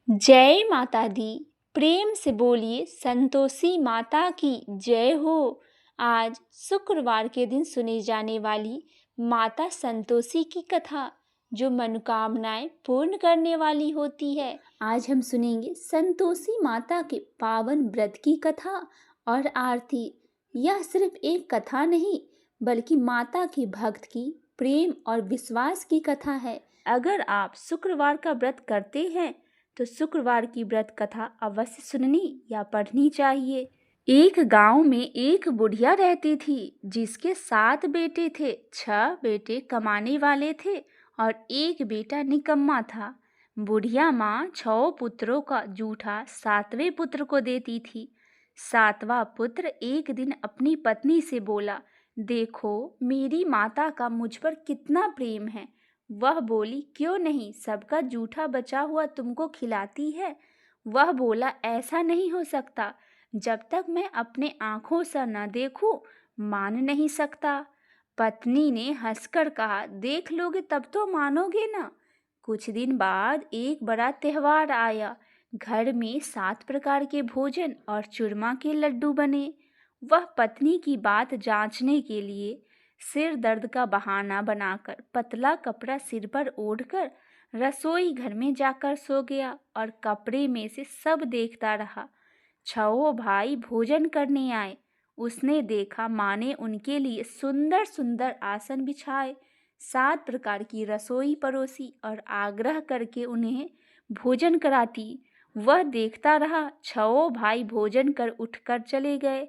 जय माता दी। प्रेम से बोलिए संतोषी माता की जय हो। आज शुक्रवार के दिन सुनी जाने वाली माता संतोषी की कथा जो मनोकामनाएं पूर्ण करने वाली होती है। आज हम सुनेंगे संतोषी माता के पावन व्रत की कथा और आरती। यह सिर्फ एक कथा नहीं बल्कि माता की भक्त की प्रेम और विश्वास की कथा है। अगर आप शुक्रवार का व्रत करते हैं तो शुक्रवार की व्रत कथा अवश्य सुननी या पढ़नी चाहिए। एक गांव में एक बुढ़िया रहती थी जिसके 7 बेटे थे। 6 बेटे कमाने वाले थे और एक बेटा निकम्मा था। बुढ़िया माँ 6 पुत्रों का जूठा 7वें पुत्र को देती थी। 7वां पुत्र एक दिन अपनी पत्नी से बोला, देखो मेरी माता का मुझ पर कितना प्रेम है। वह बोली, क्यों नहीं, सबका जूठा बचा हुआ तुमको खिलाती है। वह बोला, ऐसा नहीं हो सकता, जब तक मैं अपने आंखों से न देखूं मान नहीं सकता। पत्नी ने हंसकर कहा, देख लोगे तब तो मानोगे ना। कुछ दिन बाद एक बड़ा त्योहार आया। घर में 7 प्रकार के भोजन और चूरमा के लड्डू बने। वह पत्नी की बात जांचने के लिए सिर दर्द का बहाना बनाकर पतला कपड़ा सिर पर ओढ़कर रसोई घर में जाकर सो गया और कपड़े में से सब देखता रहा। 6 भाई भोजन करने आए। उसने देखा माँ ने उनके लिए सुंदर सुंदर आसन बिछाए, 7 प्रकार की रसोई परोसी और आग्रह करके उन्हें भोजन कराती। वह देखता रहा। 6 भाई भोजन कर उठकर चले गए।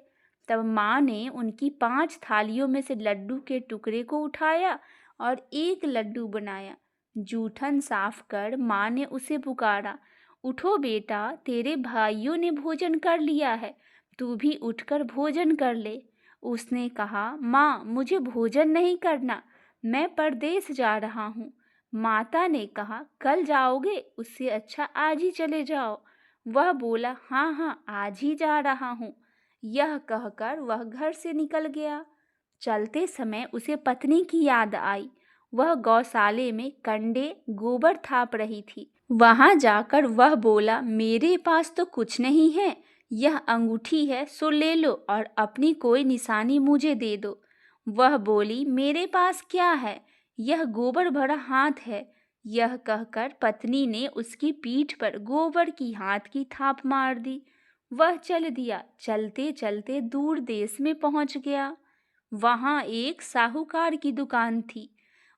तब माँ ने उनकी 5 थालियों में से लड्डू के टुकड़े को उठाया और एक लड्डू बनाया। जूठन साफ कर माँ ने उसे पुकारा, उठो बेटा, तेरे भाइयों ने भोजन कर लिया है, तू भी उठकर भोजन कर ले। उसने कहा, माँ मुझे भोजन नहीं करना, मैं परदेश जा रहा हूँ। माता ने कहा, कल जाओगे, उससे अच्छा आज ही चले जाओ। वह बोला, हाँ हाँ आज ही जा रहा हूँ। यह कहकर वह घर से निकल गया। चलते समय उसे पत्नी की याद आई। वह गौशाले में कंडे गोबर थाप रही थी। वहां जाकर वह बोला, मेरे पास तो कुछ नहीं है, यह अंगूठी है सो ले लो और अपनी कोई निशानी मुझे दे दो। वह बोली, मेरे पास क्या है, यह गोबर भरा हाथ है। यह कहकर पत्नी ने उसकी पीठ पर गोबर की हाथ की थाप मार दी। वह चल दिया। चलते चलते दूर देश में पहुंच गया। वहां एक साहूकार की दुकान थी।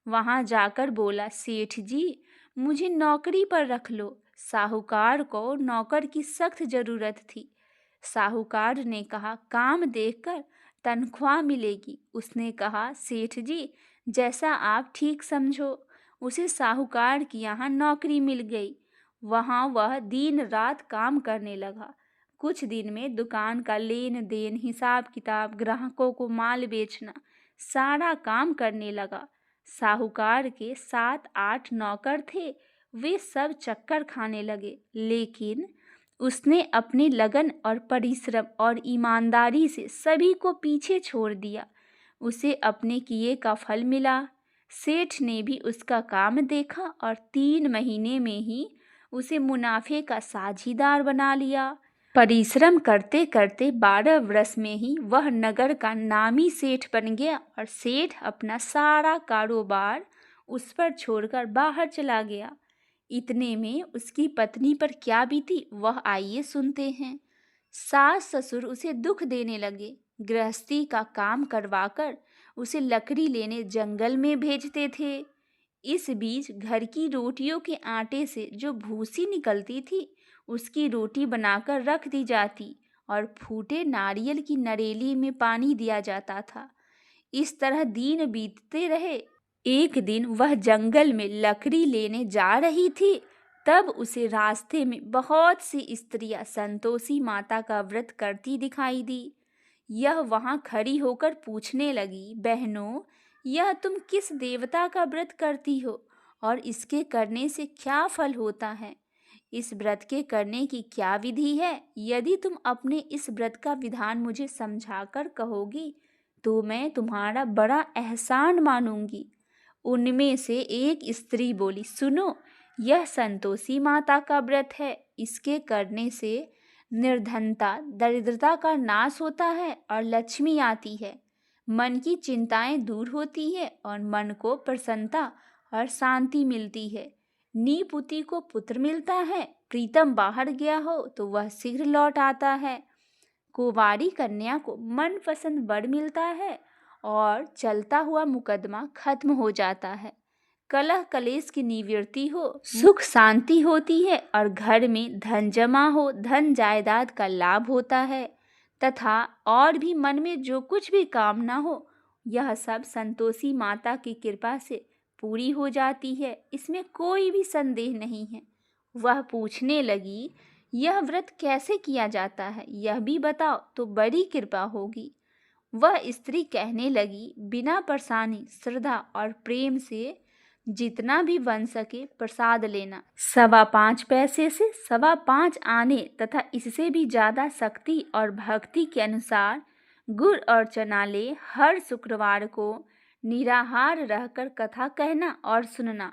वहां जाकर बोला, सेठ जी मुझे नौकरी पर रख लो। साहूकार को नौकर की सख्त जरूरत थी। साहूकार ने कहा, काम देखकर तनख्वाह मिलेगी। उसने कहा, सेठ जी जैसा आप ठीक समझो। उसे साहूकार की यहाँ नौकरी मिल गई। वहाँ वह दिन रात काम करने लगा। कुछ दिन में दुकान का लेन देन, हिसाब किताब, ग्राहकों को माल बेचना, सारा काम करने लगा। साहूकार के 7-8 नौकर थे। वे सब चक्कर खाने लगे, लेकिन उसने अपनी लगन और परिश्रम और ईमानदारी से सभी को पीछे छोड़ दिया। उसे अपने किए का फल मिला। सेठ ने भी उसका काम देखा और 3 महीने में ही उसे मुनाफे का साझीदार बना लिया। परिश्रम करते करते 12 वर्ष में ही वह नगर का नामी सेठ बन गया और सेठ अपना सारा कारोबार उस पर छोड़कर बाहर चला गया। इतने में उसकी पत्नी पर क्या बीती वह आइए सुनते हैं। सास ससुर उसे दुख देने लगे। गृहस्थी का काम करवाकर उसे लकड़ी लेने जंगल में भेजते थे। इस बीच घर की रोटियों के आटे से जो भूसी निकलती थी उसकी रोटी बनाकर रख दी जाती और फूटे नारियल की नरेली में पानी दिया जाता था। इस तरह दिन बीतते रहे। एक दिन वह जंगल में लकड़ी लेने जा रही थी। तब उसे रास्ते में बहुत सी स्त्रियां संतोषी माता का व्रत करती दिखाई दी। यह वहां खड़ी होकर पूछने लगी, बहनों यह तुम किस देवता का व्रत करती हो और इसके करने से क्या फल होता है? इस व्रत के करने की क्या विधि है? यदि तुम अपने इस व्रत का विधान मुझे समझाकर कहोगी तो मैं तुम्हारा बड़ा एहसान मानूंगी। उनमें से एक स्त्री बोली, सुनो, यह संतोषी माता का व्रत है। इसके करने से निर्धनता, दरिद्रता का नाश होता है और लक्ष्मी आती है। मन की चिंताएं दूर होती है और मन को प्रसन्नता और शांति मिलती है। नीपुति को पुत्र मिलता है। प्रीतम बाहर गया हो तो वह शीघ्र लौट आता है। कुंवारी कन्या को मनपसंद वर मिलता है और चलता हुआ मुकदमा खत्म हो जाता है। कलह कलेश की निवृत्ति हो, सुख शांति होती है और घर में धन जमा हो, धन जायदाद का लाभ होता है तथा और भी मन में जो कुछ भी कामना हो, यह सब संतोषी माता की कृपा से पूरी हो जाती है। इसमें कोई भी संदेह नहीं है। वह पूछने लगी, यह व्रत कैसे किया जाता है, यह भी बताओ तो बड़ी कृपा होगी। वह स्त्री कहने लगी, बिना परेशानी, श्रद्धा और प्रेम से जितना भी बन सके प्रसाद लेना। 5.25 पैसे से 5.25 आने तथा इससे भी ज्यादा शक्ति और भक्ति के अनुसार गुड़ और चना ले। हर शुक्रवार को निराहार रहकर कथा कहना और सुनना।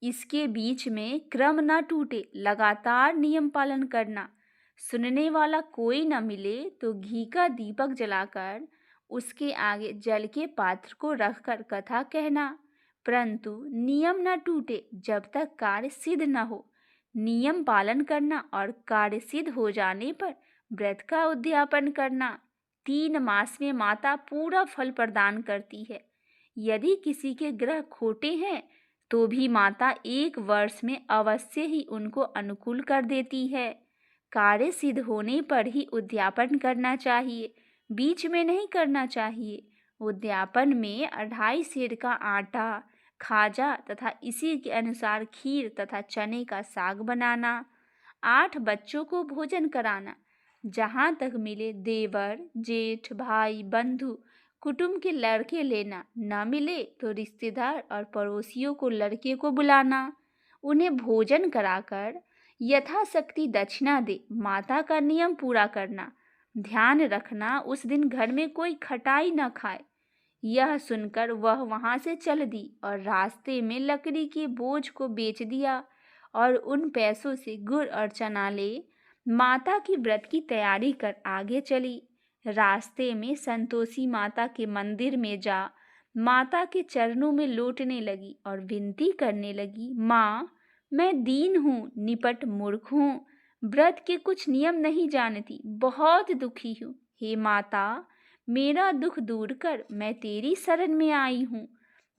इसके बीच में क्रम न टूटे, लगातार नियम पालन करना। सुनने वाला कोई न मिले तो घी का दीपक जलाकर उसके आगे जल के पात्र को रखकर कथा कहना, परंतु नियम न टूटे जब तक कार्य सिद्ध न हो। नियम पालन करना और कार्य सिद्ध हो जाने पर व्रत का उद्यापन करना। 3 मास में माता पूरा फल प्रदान करती है। यदि किसी के ग्रह खोटे हैं तो भी माता 1 वर्ष में अवश्य ही उनको अनुकूल कर देती है। कार्य सिद्ध होने पर ही उद्यापन करना चाहिए, बीच में नहीं करना चाहिए। उद्यापन में 2.5 सेर का आटा, खाजा तथा इसी के अनुसार खीर तथा चने का साग बनाना। 8 बच्चों को भोजन कराना। जहाँ तक मिले देवर, जेठ, भाई, बंधु, कुटुंब के लड़के लेना। न मिले तो रिश्तेदार और पड़ोसियों को लड़के को बुलाना। उन्हें भोजन कराकर यथाशक्ति दक्षिणा दे। माता का नियम पूरा करना। ध्यान रखना उस दिन घर में कोई खटाई न खाए। यह सुनकर वह वहां से चल दी और रास्ते में लकड़ी के बोझ को बेच दिया और उन पैसों से गुड़ और चना ले माता की व्रत की तैयारी कर आगे चली। रास्ते में संतोषी माता के मंदिर में जा माता के चरणों में लौटने लगी और विनती करने लगी, माँ, मैं दीन हूँ, निपट मूर्ख हूँ, व्रत के कुछ नियम नहीं जानती, बहुत दुखी हूँ। हे माता, मेरा दुख दूर कर, मैं तेरी शरण में आई हूँ।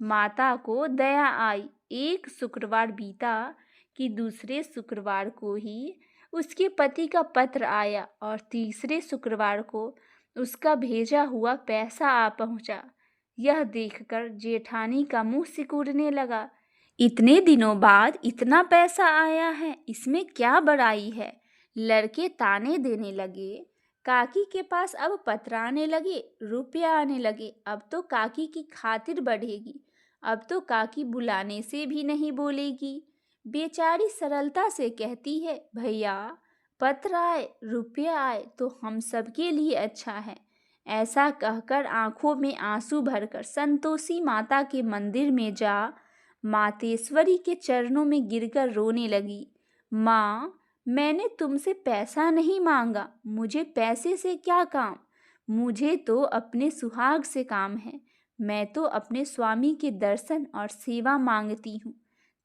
माता को दया आई। एक शुक्रवार बीता कि दूसरे शुक्रवार को ही उसके पति का पत्र आया और तीसरे शुक्रवार को उसका भेजा हुआ पैसा आ पहुंचा। यह देखकर जेठानी का मुंह सिकुड़ने लगा। इतने दिनों बाद इतना पैसा आया है, इसमें क्या बड़ाई है। लड़के ताने देने लगे। काकी के पास अब पत्र आने लगे, रुपया आने लगे। अब तो काकी की खातिर बढ़ेगी। अब तो काकी बुलाने से भी नहीं बोलेगी। बेचारी सरलता से कहती है, भैया, पत्र आए, रुपया आए तो हम सबके लिए अच्छा है। ऐसा कहकर आंखों में आंसू भरकर संतोषी माता के मंदिर में जा मातेश्वरी के चरणों में गिरकर रोने लगी। माँ, मैंने तुमसे पैसा नहीं मांगा, मुझे पैसे से क्या काम, मुझे तो अपने सुहाग से काम है। मैं तो अपने स्वामी के दर्शन और सेवा मांगती हूँ।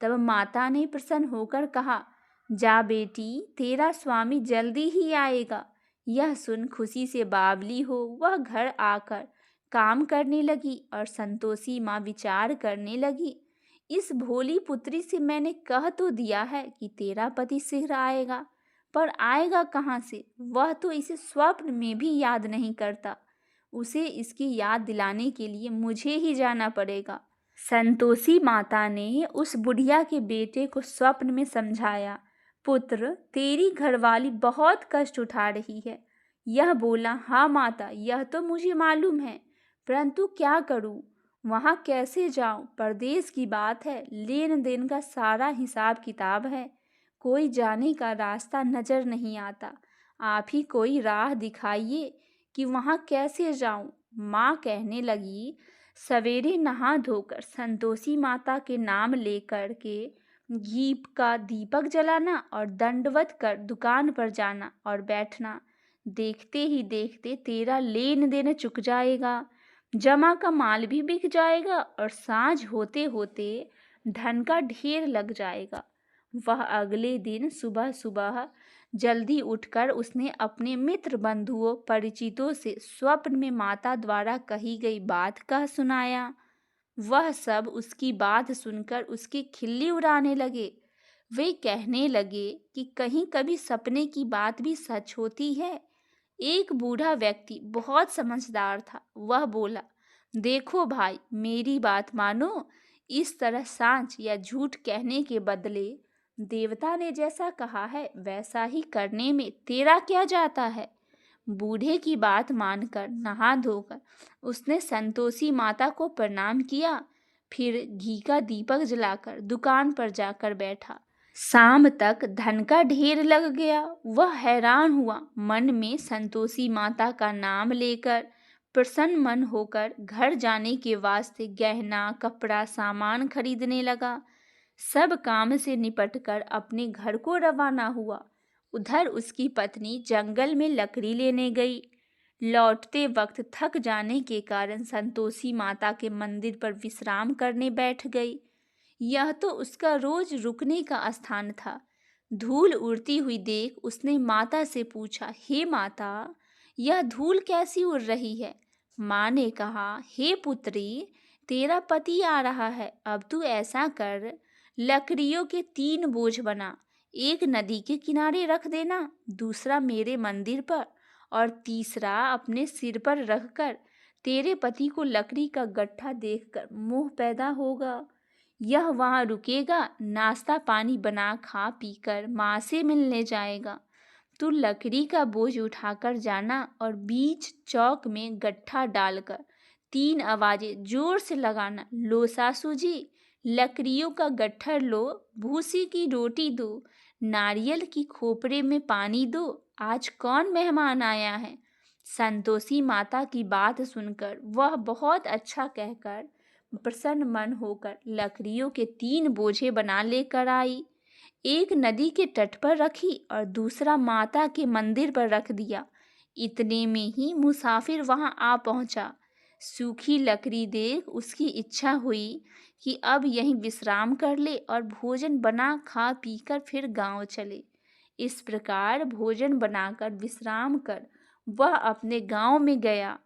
तब माता ने प्रसन्न होकर कहा, जा बेटी, तेरा स्वामी जल्दी ही आएगा। यह सुन खुशी से बावली हो वह घर आकर काम करने लगी और संतोषी माँ विचार करने लगी, इस भोली पुत्री से मैंने कह तो दिया है कि तेरा पति शीघ्र आएगा, पर आएगा कहाँ से? वह तो इसे स्वप्न में भी याद नहीं करता। उसे इसकी याद दिलाने के लिए मुझे ही जाना पड़ेगा। संतोषी माता ने उस बुढ़िया के बेटे को स्वप्न में समझाया, पुत्र, तेरी घरवाली बहुत कष्ट उठा रही है। यह बोला, हाँ माता, यह तो मुझे मालूम है, परंतु क्या करूं? वहाँ कैसे जाऊं? परदेश की बात है, लेन देन का सारा हिसाब किताब है, कोई जाने का रास्ता नजर नहीं आता। आप ही कोई राह दिखाइए कि वहाँ कैसे जाऊं। माँ कहने लगी, सवेरे नहा धोकर संतोषी माता के नाम लेकर के घी का दीपक जलाना और दंडवत कर दुकान पर जाना और बैठना। देखते ही देखते तेरा लेन देन चुक जाएगा, जमा का माल भी बिक जाएगा और सांझ होते होते धन का ढेर लग जाएगा। वह अगले दिन सुबह सुबह जल्दी उठकर उसने अपने मित्र बंधुओं परिचितों से स्वप्न में माता द्वारा कही गई बात कह सुनाया। वह सब उसकी बात सुनकर उसकी खिल्ली उड़ाने लगे। वे कहने लगे कि कहीं कभी सपने की बात भी सच होती है। एक बूढ़ा व्यक्ति बहुत समझदार था। वह बोला, देखो भाई, मेरी बात मानो। इस तरह सांच या झूठ कहने के बदले देवता ने जैसा कहा है वैसा ही करने में तेरा क्या जाता है। बूढ़े की बात मानकर नहा धोकर उसने संतोषी माता को प्रणाम किया। फिर घी का दीपक जलाकर दुकान पर जाकर बैठा। शाम तक धन का ढेर लग गया। वह हैरान हुआ। मन में संतोषी माता का नाम लेकर प्रसन्न मन होकर घर जाने के वास्ते गहना कपड़ा सामान खरीदने लगा। सब काम से निपटकर अपने घर को रवाना हुआ। उधर उसकी पत्नी जंगल में लकड़ी लेने गई। लौटते वक्त थक जाने के कारण संतोषी माता के मंदिर पर विश्राम करने बैठ गई। यह तो उसका रोज रुकने का स्थान था। धूल उड़ती हुई देख उसने माता से पूछा, हे माता, यह धूल कैसी उड़ रही है? माँ ने कहा, हे पुत्री, तेरा पति आ रहा है। अब तू ऐसा कर, लकड़ियों के 3 बोझ बना। एक नदी के किनारे रख देना, दूसरा मेरे मंदिर पर और तीसरा अपने सिर पर रखकर तेरे पति को लकड़ी का गट्ठा देखकर मोह पैदा होगा। यह वहाँ रुकेगा, नाश्ता पानी बना खा पीकर माँ से मिलने जाएगा। तू लकड़ी का बोझ उठाकर जाना और बीच चौक में गट्ठा डालकर 3 आवाजें जोर से लगाना, लो सासू जी, लकड़ियों का गट्ठर लो, भूसी की रोटी दो, नारियल की खोपरे में पानी दो, आज कौन मेहमान आया है। संतोषी माता की बात सुनकर वह बहुत अच्छा कहकर प्रसन्न मन होकर लकड़ियों के 3 बोझे बना लेकर आई। एक नदी के तट पर रखी और दूसरा माता के मंदिर पर रख दिया। इतने में ही मुसाफिर वहां आ पहुंचा। सूखी लकड़ी देख उसकी इच्छा हुई कि अब यहीं विश्राम कर ले और भोजन बना खा पीकर फिर गांव चले। इस प्रकार भोजन बनाकर विश्राम कर वह अपने गांव में गया।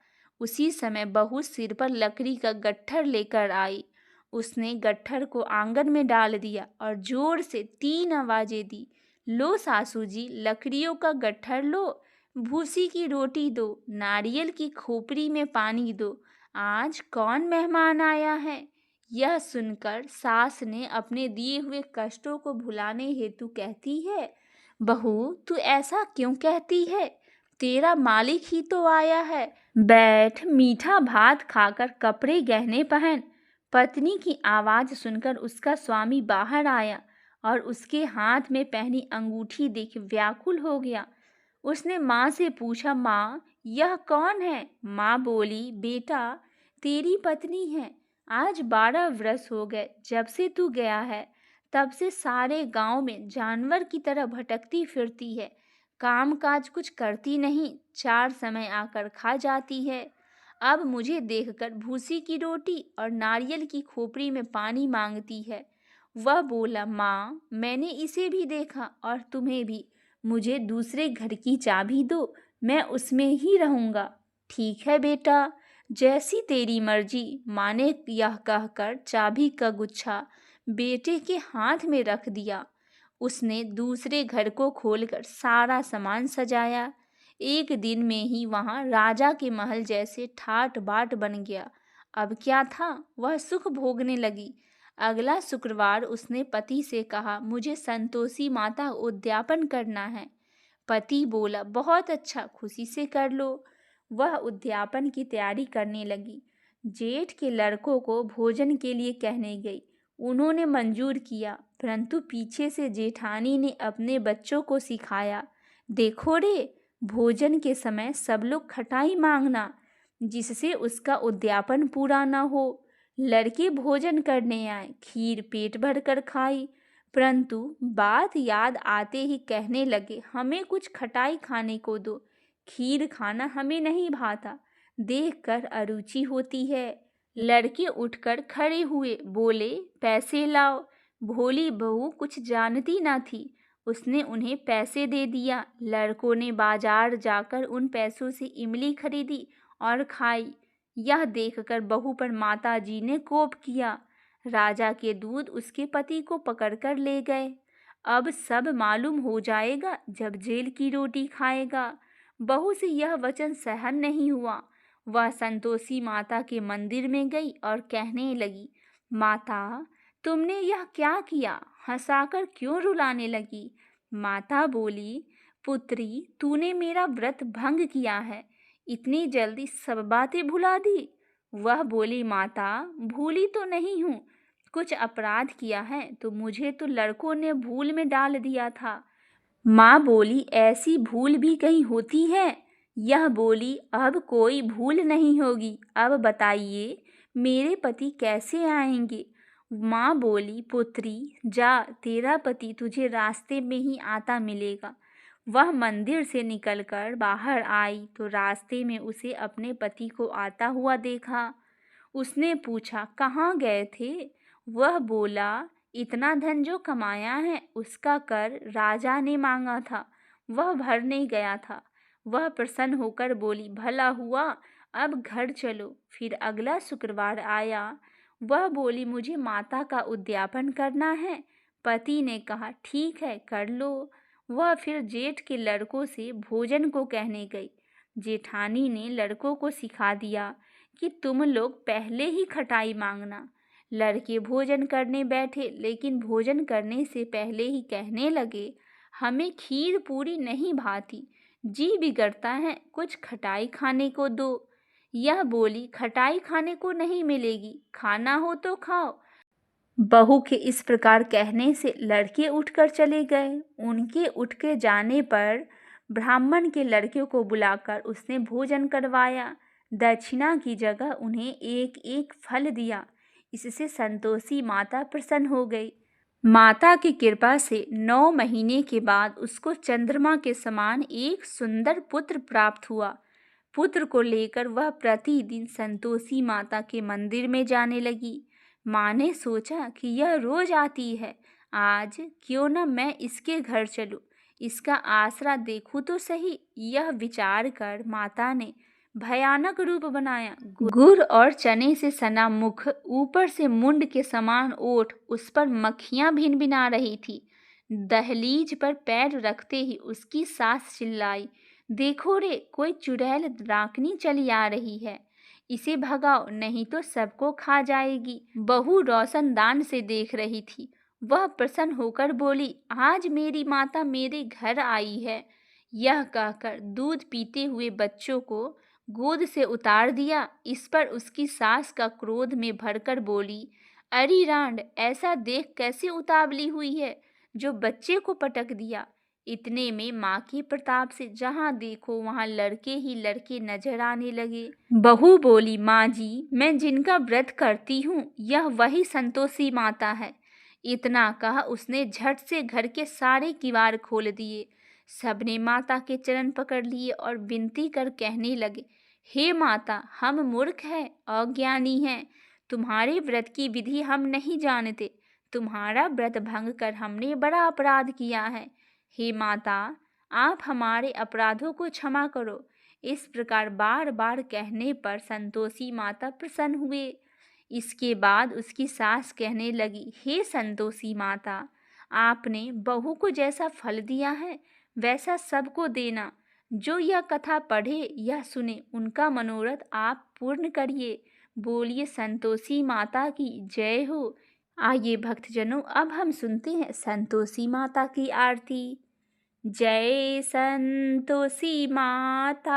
उसी समय बहू सिर पर लकड़ी का गट्ठर लेकर आई। उसने गट्ठर को आंगन में डाल दिया और जोर से 3 आवाजें दी, लो सासू जी, लकड़ियों का गट्ठर लो, भूसी की रोटी दो, नारियल की खोपड़ी में पानी दो, आज कौन मेहमान आया है। यह सुनकर सास ने अपने दिए हुए कष्टों को भुलाने हेतु कहती है, बहू, तू ऐसा क्यों कहती है? तेरा मालिक ही तो आया है। बैठ, मीठा भात खाकर कपड़े गहने पहन। पत्नी की आवाज सुनकर उसका स्वामी बाहर आया और उसके हाथ में पहनी अंगूठी देख व्याकुल हो गया। उसने माँ से पूछा, माँ, यह कौन है? माँ बोली, बेटा, तेरी पत्नी है। आज 12 वर्ष हो गए जब से तू गया है। तब से सारे गांव में जानवर की तरह भटकती फिरती है। काम काज कुछ करती नहीं, 4 समय आकर खा जाती है। अब मुझे देखकर भूसी की रोटी और नारियल की खोपड़ी में पानी मांगती है। वह बोला, माँ, मैंने इसे भी देखा और तुम्हें भी। मुझे दूसरे घर की चाबी दो, मैं उसमें ही रहूँगा। ठीक है बेटा, जैसी तेरी मर्जी। माँ ने यह कहकर चाबी का गुच्छा बेटे के हाथ में रख दिया। उसने दूसरे घर को खोलकर सारा सामान सजाया। एक दिन में ही वहां राजा के महल जैसे ठाट बाट बन गया। अब क्या था, वह सुख भोगने लगी। अगला शुक्रवार उसने पति से कहा, मुझे संतोषी माता उद्यापन करना है। पति बोला, बहुत अच्छा, खुशी से कर लो। वह उद्यापन की तैयारी करने लगी। जेठ के लड़कों को भोजन के लिए कहने गई। उन्होंने मंजूर किया, परंतु पीछे से जेठानी ने अपने बच्चों को सिखाया, देखो रे, भोजन के समय सब लोग खटाई मांगना, जिससे उसका उद्यापन पूरा न हो। लड़के भोजन करने आए, खीर पेट भर कर खाई, परंतु बात याद आते ही कहने लगे, हमें कुछ खटाई खाने को दो, खीर खाना हमें नहीं भाता, देखकर अरुचि होती है। लड़के उठकर खड़े हुए, बोले, पैसे लाओ। भोली बहू कुछ जानती ना थी, उसने उन्हें पैसे दे दिया। लड़कों ने बाजार जाकर उन पैसों से इमली खरीदी और खाई। यह देखकर बहू पर माताजी ने कोप किया। राजा के दूत उसके पति को पकड़कर ले गए। अब सब मालूम हो जाएगा जब जेल की रोटी खाएगा। बहू से यह वचन सहन नहीं हुआ। वह संतोषी माता के मंदिर में गई और कहने लगी, माता, तुमने यह क्या किया? हंसाकर क्यों रुलाने लगी? माता बोली, पुत्री, तूने मेरा व्रत भंग किया है, इतनी जल्दी सब बातें भुला दी। वह बोली, माता, भूली तो नहीं हूँ, कुछ अपराध किया है तो मुझे तो लड़कों ने भूल में डाल दिया था। माँ बोली, ऐसी भूल भी कहीं होती है? यह बोली, अब कोई भूल नहीं होगी। अब बताइए मेरे पति कैसे आएंगे? माँ बोली, पुत्री, जा, तेरा पति तुझे रास्ते में ही आता मिलेगा। वह मंदिर से निकलकर बाहर आई तो रास्ते में उसे अपने पति को आता हुआ देखा। उसने पूछा, कहाँ गए थे? वह बोला, इतना धन जो कमाया है उसका कर राजा ने मांगा था, वह भरने गया था। वह प्रसन्न होकर बोली, भला हुआ, अब घर चलो। फिर अगला शुक्रवार आया। वह बोली, मुझे माता का उद्यापन करना है। पति ने कहा, ठीक है, कर लो। वह फिर जेठ के लड़कों से भोजन को कहने गई। जेठानी ने लड़कों को सिखा दिया कि तुम लोग पहले ही खटाई मांगना। लड़के भोजन करने बैठे, लेकिन भोजन करने से पहले ही कहने लगे, हमें खीर पूरी नहीं भाती, जी बिगड़ता है, कुछ खटाई खाने को दो। यह बोली, खटाई खाने को नहीं मिलेगी, खाना हो तो खाओ। बहू के इस प्रकार कहने से लड़के उठकर चले गए। उनके उठ के जाने पर ब्राह्मण के लड़के को बुलाकर उसने भोजन करवाया। दक्षिणा की जगह उन्हें एक एक फल दिया। इससे संतोषी माता प्रसन्न हो गई। माता की कृपा से 9 महीने के बाद उसको चंद्रमा के समान एक सुंदर पुत्र प्राप्त हुआ। पुत्र को लेकर वह प्रतिदिन संतोषी माता के मंदिर में जाने लगी। माँ ने सोचा कि यह रोज आती है, आज क्यों न मैं इसके घर चलूं, इसका आसरा देखूं तो सही। यह विचार कर माता ने भयानक रूप बनाया। गुड़ और चने से सना मुख, ऊपर से मुंड के समान ओठ, उस पर मक्खियां भिन भिना रही थी। दहलीज पर पैर रखते ही उसकी सास चिल्लाई, देखो रे, कोई चुड़ैल राकनी चली आ रही है, इसे भगाओ नहीं तो सबको खा जाएगी। बहू रोशनदान से देख रही थी। वह प्रसन्न होकर बोली, आज मेरी माता मेरे घर आई है। यह कहकर दूध पीते हुए बच्चों को गोद से उतार दिया। इस पर उसकी सास का क्रोध में भरकर बोली, अरे रांड, ऐसा देख कैसे उतावली हुई है जो बच्चे को पटक दिया। इतने में माँ के प्रताप से जहाँ देखो वहाँ लड़के ही लड़के नजर आने लगे। बहू बोली, माँ जी, मैं जिनका व्रत करती हूँ यह वही संतोषी माता है। इतना कहा उसने झट से घर के सारे किवाड़ खोल दिए। सबने माता के चरण पकड़ लिए और विनती कर कहने लगे, हे माता, हम मूर्ख हैं, अज्ञानी हैं, तुम्हारे व्रत की विधि हम नहीं जानते। तुम्हारा व्रत भंग कर हमने बड़ा अपराध किया है। हे माता, आप हमारे अपराधों को क्षमा करो। इस प्रकार बार बार कहने पर संतोषी माता प्रसन्न हुए। इसके बाद उसकी सास कहने लगी, हे संतोषी माता, आपने बहू को जैसा फल दिया है वैसा सबको देना। जो यह कथा पढ़े या सुने उनका मनोरथ आप पूर्ण करिए। बोलिए संतोषी माता की जय हो। आइए भक्तजनों, अब हम सुनते हैं संतोषी माता की आरती। जय संतोषी माता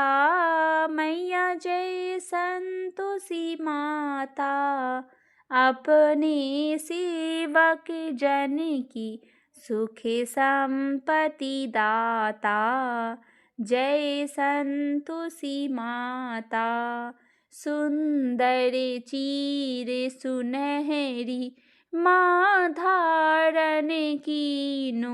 मैया, जय संतोषी माता, अपने सेवक जन की सुख संपत्ति दाता। जय संतोषी माता, सुंदर चीर सुनहरी माँ धारण कीनो,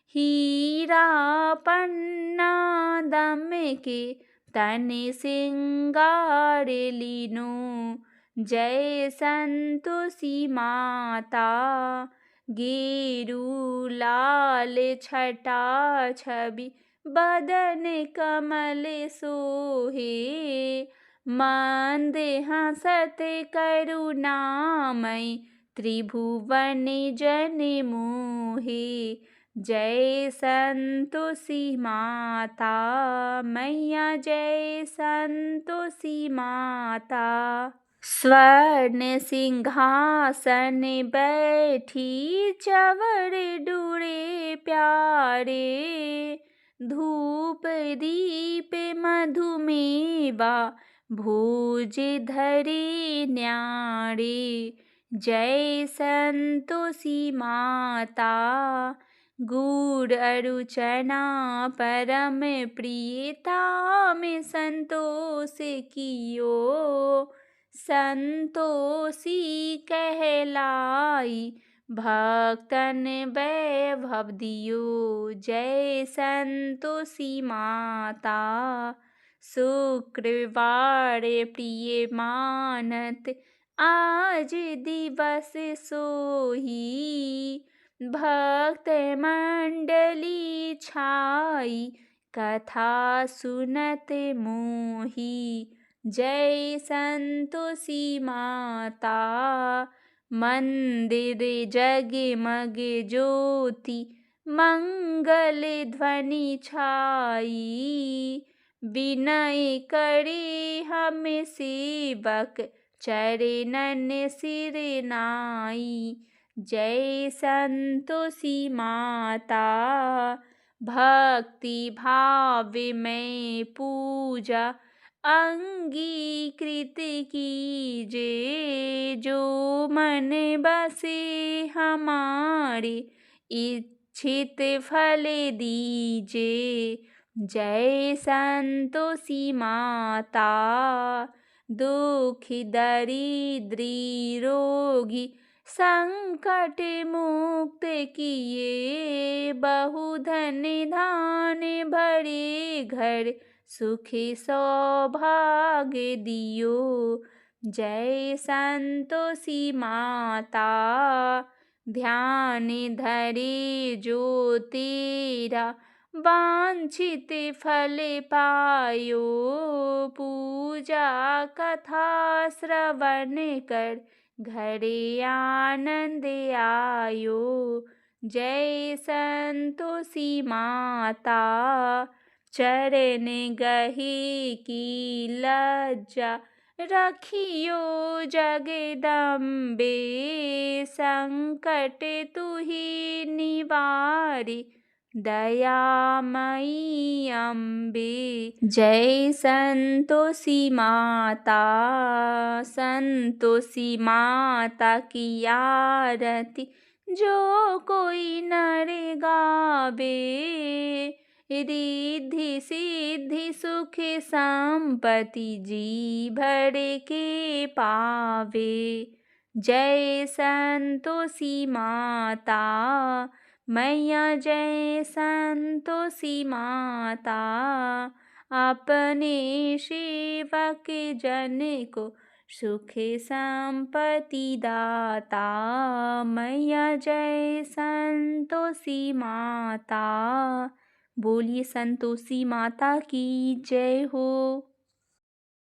हीरा पन्ना दम के तन सिंगार लीनो। जय संतोषी माता, गेरू लाल छटा छवि बदन कमल सोहे। मंद हंसत करुणामय, त्रिभुवन जन मोहे। जय संतोषी माता मैया, जय संतोषी माता। स्वर्ण सिंहासन बैठी चवर डूरे प्यारे, धूप दीप मधुमेवा भोज धरे न्यारे। जय संतोषी माता, गुड़ अरु चना परम प्रियता में संतोष कियो। संतोषी कहलाई, भक्तन वैभव दियो। जय संतोषी माता, शुक्रवार प्रिय मानत आज दिवस सोही। भक्त मंडली छाई, कथा सुनत मोही। जय संतोषी माता, मंदिर जगमग ज्योति मंगल ध्वनि छाई। विनय करे हम सेवक, चरणन सिर नाई। जय संतोषी माता, भक्ति भाव में पूजा अंगीकृत कीजे। जो मन बसे हमारे, इच्छित फल दीजे। जय संतोषी माता, दुख दरिद्री रोगी संकट मुक्त किए। बहुधन धान भरे घर, सुखी सौभाग्य दियो। जय संतोषी माता, ध्यान धरे जो तेरा वांछित फल पायो। पूजा कथा श्रवण कर, घरे आनंद आयो। जय संतोषी माता, चरण गहे की लज्जा रखियो जगदम्बे। संकट तुही निवारी, दयामयी अम्बे। जय संतोषी माता, संतोषी माता की आरती जो कोई नर गावे। रिद्धि सिद्धि सुख संपत्ति जी भर के पावे। जय संतोषी माता मैया, जय संतोषी माता। अपने सेवक जन को सुख संपत्ति दाता। मैया जय संतोषी माता। बोलिए संतोषी माता की जय हो।